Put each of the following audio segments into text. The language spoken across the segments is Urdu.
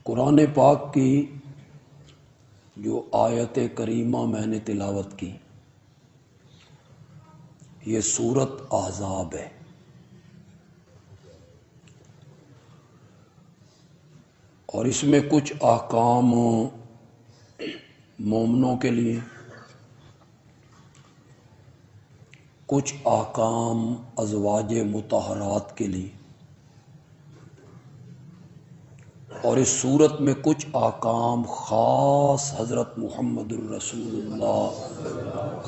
قرآن پاک کی جو آیت کریمہ میں نے تلاوت کی یہ سورۃ احزاب ہے۔ اور اس میں کچھ احکام مومنوں کے لیے، کچھ احکام ازواج مطہرات کے لیے، اور اس صورت میں کچھ احکام خاص حضرت محمد الرسول اللہ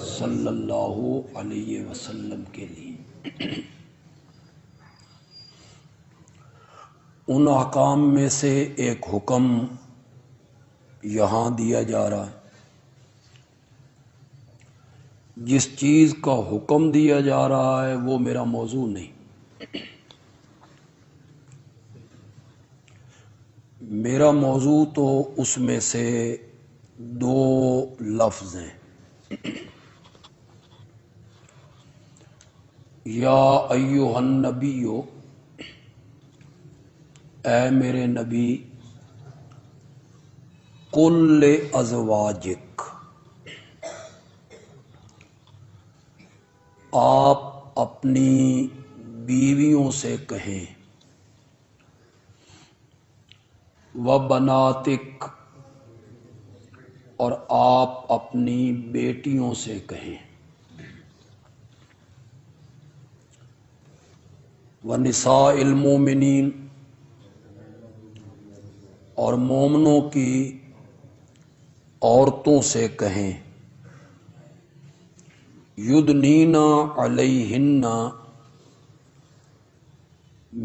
صلی اللہ علیہ وسلم کے لیے۔ ان احکام میں سے ایک حکم یہاں دیا جا رہا ہے۔ جس چیز کا حکم دیا جا رہا ہے وہ میرا موضوع نہیں، میرا موضوع تو اس میں سے دو لفظ ہیں۔ یا ایھا النبی، اے میرے نبی، قل لازواجک، آپ اپنی بیویوں سے کہیں، وبناتک، اور آپ اپنی بیٹیوں سے کہیں، ونساء المومنین، اور مومنوں کی عورتوں سے کہیں، یدنین علیہن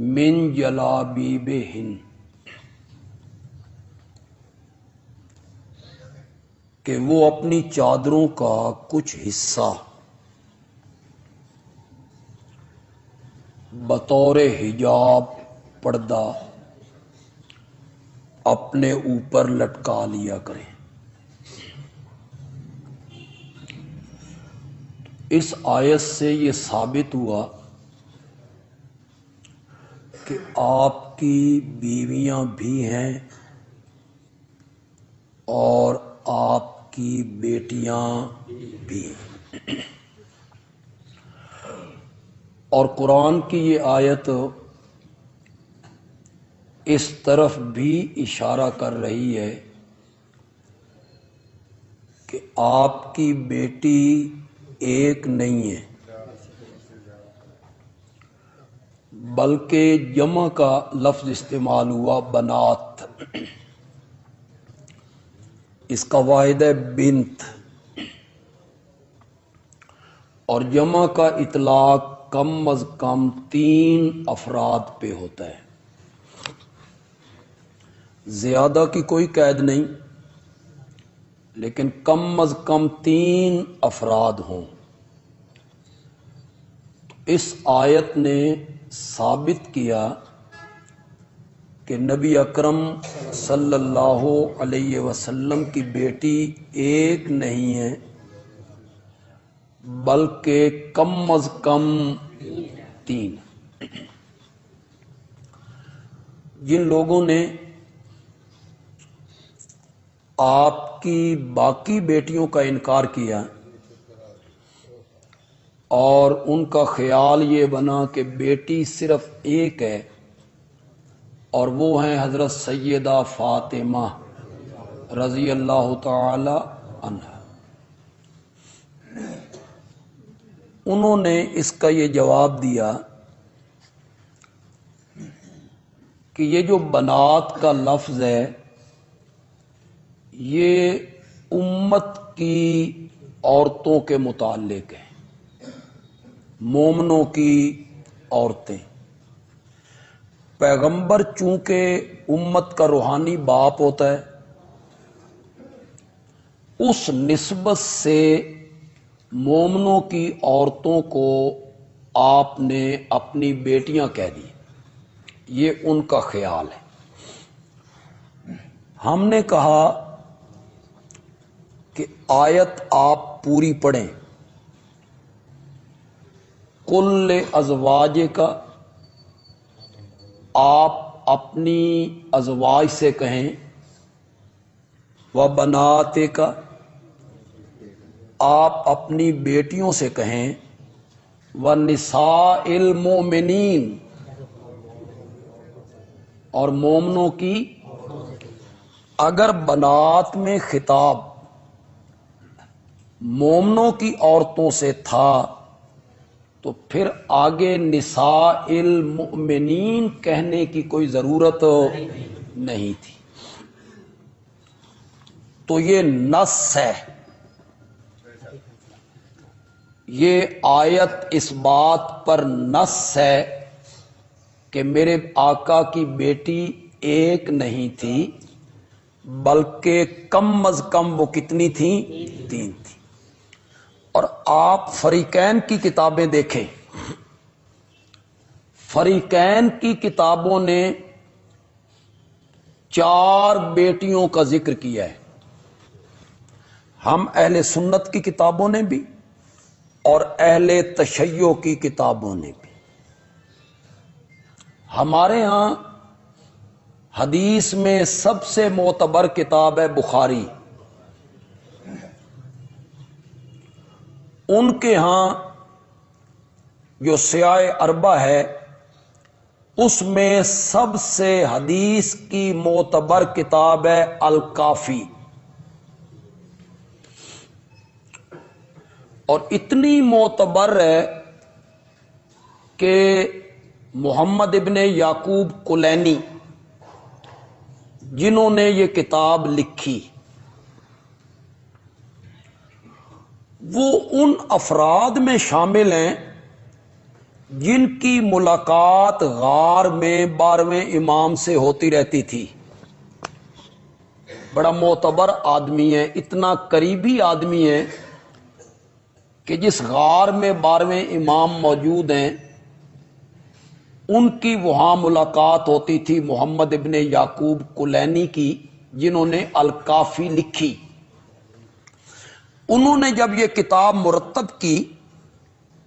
من جلابیبہن، کہ وہ اپنی چادروں کا کچھ حصہ بطور حجاب، پردہ، اپنے اوپر لٹکا لیا کریں۔ اس آیت سے یہ ثابت ہوا کہ آپ کی بیویاں بھی ہیں اور آپ کی بیٹیاں بھی، اور قرآن کی یہ آیت اس طرف بھی اشارہ کر رہی ہے کہ آپ کی بیٹی ایک نہیں ہے، بلکہ جمع کا لفظ استعمال ہوا، بنات۔ اس کا واحد ہے بنت، اور جمع کا اطلاق کم از کم 3 افراد پہ ہوتا ہے، زیادہ کی کوئی قید نہیں، لیکن کم از کم 3 افراد ہوں۔ اس آیت نے ثابت کیا کہ نبی اکرم صلی اللہ علیہ وسلم کی بیٹی ایک نہیں ہے، بلکہ کم از کم 3۔ جن لوگوں نے آپ کی باقی بیٹیوں کا انکار کیا اور ان کا خیال یہ بنا کہ بیٹی صرف ایک ہے، اور وہ ہیں حضرت سیدہ فاطمہ رضی اللہ تعالی عنہا، انہوں نے اس کا یہ جواب دیا کہ یہ جو بنات کا لفظ ہے یہ امت کی عورتوں کے متعلق ہے، مومنوں کی عورتیں۔ پیغمبر چونکہ امت کا روحانی باپ ہوتا ہے، اس نسبت سے مومنوں کی عورتوں کو آپ نے اپنی بیٹیاں کہہ دی، یہ ان کا خیال ہے۔ ہم نے کہا کہ آیت آپ پوری پڑھیں، قل لازواجک، آپ اپنی ازواج سے کہیں وَبَنَاتِكَ، آپ اپنی بیٹیوں سے کہیں وَنِسَاءِ الْمُؤْمِنِينَ، اور مومنوں کی۔ اگر بنات میں خطاب مومنوں کی عورتوں سے تھا تو پھر آگے نساء المؤمنین کہنے کی کوئی ضرورت نہیں تھی۔ تو یہ نص ہے، یہ آیت اس بات پر نص ہے کہ میرے آقا کی بیٹی ایک نہیں تھی، بلکہ کم از کم وہ کتنی تھیں؟ 3 تھی۔ اور آپ فریقین کی کتابیں دیکھیں، فریقین کی کتابوں نے 4 بیٹیوں کا ذکر کیا ہے، ہم اہل سنت کی کتابوں نے بھی اور اہل تشیع کی کتابوں نے بھی۔ ہمارے ہاں حدیث میں سب سے معتبر کتاب ہے بخاری، ان کے ہاں جو سیاہ اربع ہے اس میں سب سے حدیث کی معتبر کتاب ہے الکافی، اور اتنی معتبر ہے کہ محمد ابن یعقوب کلینی جنہوں نے یہ کتاب لکھی، وہ ان افراد میں شامل ہیں جن کی ملاقات غار میں 12ویں امام سے ہوتی رہتی تھی۔ بڑا معتبر آدمی ہے، اتنا قریبی آدمی ہے کہ جس غار میں 12ویں امام موجود ہیں ان کی وہاں ملاقات ہوتی تھی محمد ابن یعقوب کلینی کی، جنہوں نے الکافی لکھی۔ انہوں نے جب یہ کتاب مرتب کی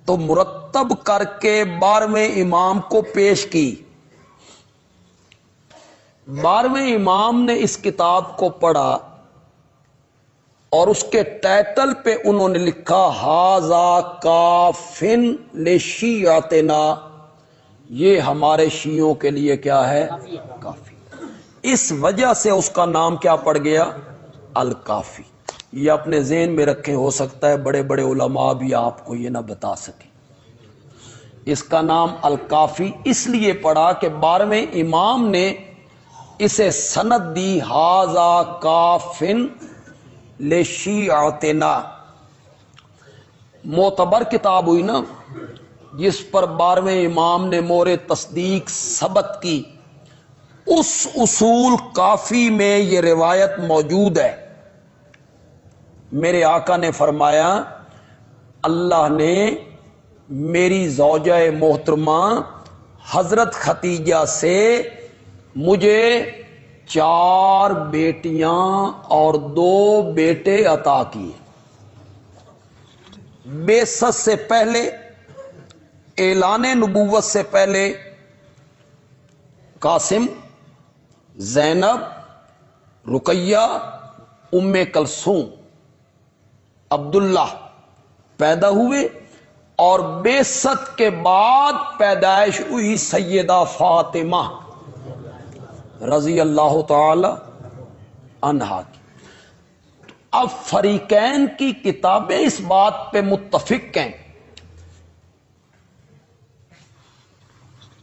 تو مرتب کر کے 12ویں امام کو پیش کی۔ 12ویں امام نے اس کتاب کو پڑھا اور اس کے ٹائٹل پہ انہوں نے لکھا ھذا کافن لشیعتنا، یہ ہمارے شیعوں کے لیے کیا ہے؟ کافی۔ اس وجہ سے اس کا نام کیا پڑ گیا؟ الکافی۔ یہ اپنے ذہن میں رکھیں، ہو سکتا ہے بڑے بڑے علماء بھی آپ کو یہ نہ بتا سکیں۔ اس کا نام الکافی اس لیے پڑا کہ 12ویں امام نے اسے سند دی ھذا کافن لشیعتنا، معتبر کتاب ہوئی نا، جس پر 12ویں امام نے مہر تصدیق ثبت کی۔ اس اصول کافی میں یہ روایت موجود ہے۔ میرے آقا نے فرمایا اللہ نے میری زوجہ محترمہ حضرت ختیجہ سے مجھے 4 بیٹیاں اور 2 بیٹے عطا کیے۔ بعثت سے پہلے، اعلان نبوت سے پہلے قاسم، زینب، رقیہ، ام کلثوم، عبداللہ پیدا ہوئے، اور بعثت کے بعد پیدائش ہوئی سیدہ فاطمہ رضی اللہ تعالی عنہا کی۔ اب فریقین کی کتابیں اس بات پہ متفق ہیں،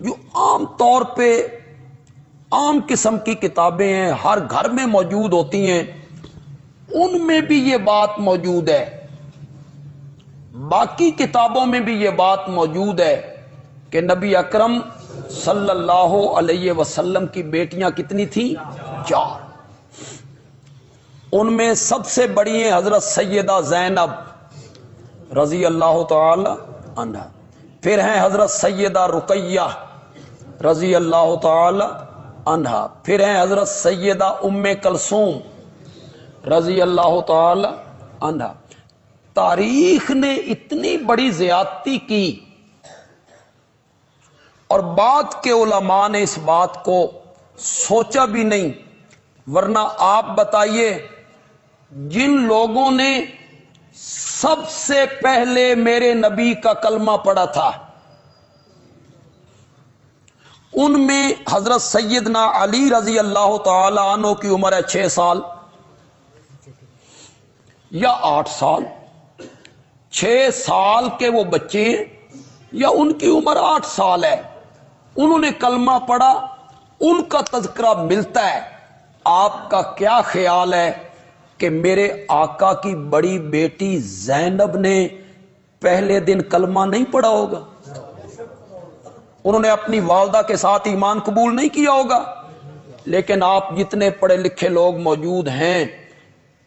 جو عام طور پہ عام قسم کی کتابیں ہیں، ہر گھر میں موجود ہوتی ہیں، ان میں بھی یہ بات موجود ہے، باقی کتابوں میں بھی یہ بات موجود ہے کہ نبی اکرم صلی اللہ علیہ وسلم کی بیٹیاں کتنی تھیں؟ 4۔ ان میں سب سے بڑی ہیں حضرت سیدہ زینب رضی اللہ تعالی عنہا، پھر ہیں حضرت سیدہ رقیہ رضی اللہ تعالی عنہا، پھر ہیں حضرت سیدہ ام کلثوم رضی اللہ تعالی عنہا۔ تاریخ نے اتنی بڑی زیادتی کی اور بعد کے علماء نے اس بات کو سوچا بھی نہیں. ورنہ آپ بتائیے جن لوگوں نے سب سے پہلے میرے نبی کا کلمہ پڑھا تھا ان میں حضرت سیدنا علی رضی اللہ تعالی عنہ کی عمر ہے 6 سال یا 8 سال. 6 سال کے وہ بچے ہیں یا ان کی عمر 8 سال ہے, انہوں نے کلمہ پڑھا, ان کا تذکرہ ملتا ہے. آپ کا کیا خیال ہے کہ میرے آقا کی بڑی بیٹی زینب نے پہلے دن کلمہ نہیں پڑھا ہوگا؟ انہوں نے اپنی والدہ کے ساتھ ایمان قبول نہیں کیا ہوگا؟ لیکن آپ جتنے پڑھے لکھے لوگ موجود ہیں,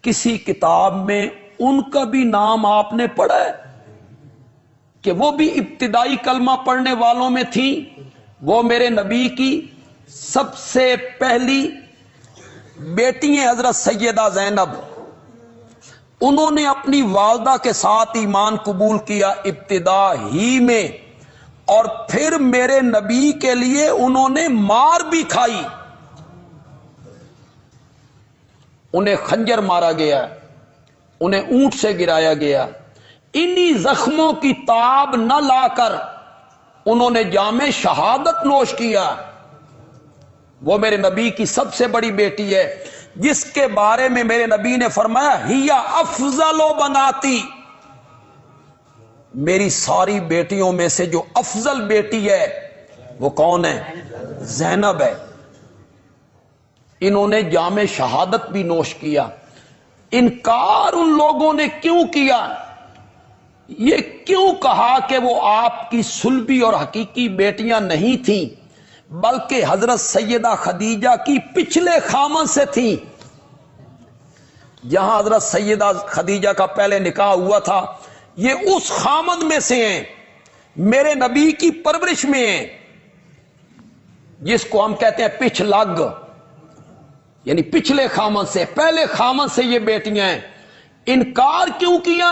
کسی کتاب میں ان کا بھی نام آپ نے پڑھا ہے کہ وہ بھی ابتدائی کلمہ پڑھنے والوں میں تھیں؟ وہ میرے نبی کی سب سے پہلی بیٹی ہیں حضرت سیدہ زینب. انہوں نے اپنی والدہ کے ساتھ ایمان قبول کیا ابتدا ہی میں, اور پھر میرے نبی کے لیے انہوں نے مار بھی کھائی. انہیں خنجر مارا گیا, انہیں اونٹ سے گرایا گیا. انہی زخموں کی تاب نہ لا کر انہوں نے جام شہادت نوش کیا. وہ میرے نبی کی سب سے بڑی بیٹی ہے جس کے بارے میں میرے نبی نے فرمایا ہیا افضل و بناتی, میری ساری بیٹیوں میں سے جو افضل بیٹی ہے وہ کون ہے؟ زینب ہے. انہوں نے جام شہادت بھی نوش کیا. انکار ان لوگوں نے کیوں کیا؟ یہ کیوں کہا کہ وہ آپ کی صلبی اور حقیقی بیٹیاں نہیں تھیں بلکہ حضرت سیدہ خدیجہ کی پچھلے خامن سے تھیں؟ جہاں حضرت سیدہ خدیجہ کا پہلے نکاح ہوا تھا یہ اس خامد میں سے ہیں, میرے نبی کی پرورش میں ہیں, جس کو ہم کہتے ہیں پچھ لگ, یعنی پچھلے خامد سے, پہلے خامد سے یہ بیٹیاں ہیں. انکار کیوں کیا؟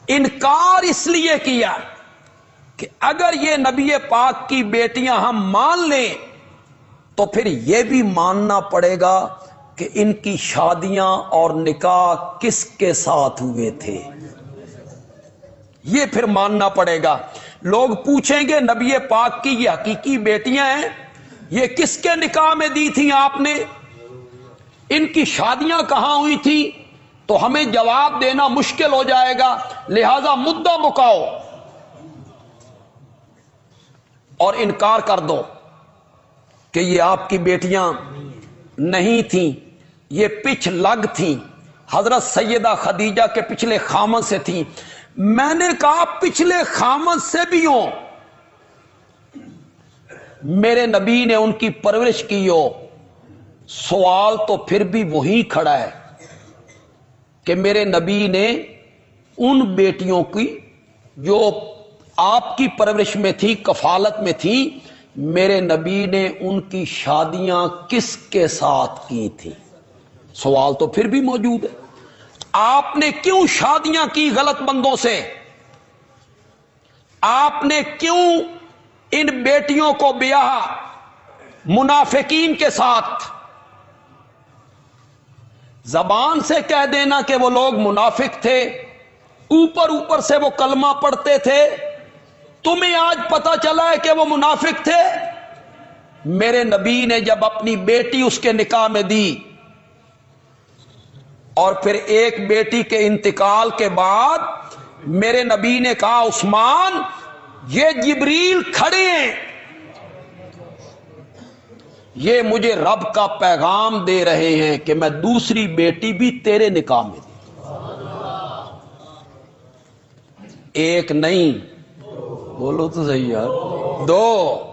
انکار اس لیے کیا کہ اگر یہ نبی پاک کی بیٹیاں ہم مان لیں تو پھر یہ بھی ماننا پڑے گا کہ ان کی شادیاں اور نکاح کس کے ساتھ ہوئے تھے. یہ پھر ماننا پڑے گا. لوگ پوچھیں گے نبی پاک کی یہ حقیقی بیٹیاں ہیں, یہ کس کے نکاح میں دی تھیں آپ نے, ان کی شادیاں کہاں ہوئی تھی؟ تو ہمیں جواب دینا مشکل ہو جائے گا. لہذا مدعا مکاؤ اور انکار کر دو کہ یہ آپ کی بیٹیاں نہیں تھیں, یہ پچھ لگ تھیں, حضرت سیدہ خدیجہ کے پچھلے خامن سے تھیں. میں نے کہا پچھلے خامن سے بھی ہوں, میرے نبی نے ان کی پرورش کی ہو. سوال تو پھر بھی وہی کھڑا ہے کہ میرے نبی نے ان بیٹیوں کی جو آپ کی پرورش میں تھی, کفالت میں تھی, میرے نبی نے ان کی شادیاں کس کے ساتھ کی تھی؟ سوال تو پھر بھی موجود ہے. آپ نے کیوں شادیاں کی غلط بندوں سے؟ آپ نے کیوں ان بیٹیوں کو بیاہ منافقین کے ساتھ؟ زبان سے کہہ دینا کہ وہ لوگ منافق تھے, اوپر اوپر سے وہ کلمہ پڑھتے تھے, تمہیں آج پتہ چلا ہے کہ وہ منافق تھے؟ میرے نبی نے جب اپنی بیٹی اس کے نکاح میں دی اور پھر ایک بیٹی کے انتقال کے بعد میرے نبی نے کہا عثمان یہ جبریل کھڑے ہیں, یہ مجھے رب کا پیغام دے رہے ہیں کہ میں دوسری بیٹی بھی تیرے نکاح میں دوں. ایک نہیں, بولو تو صحیح یار, 2.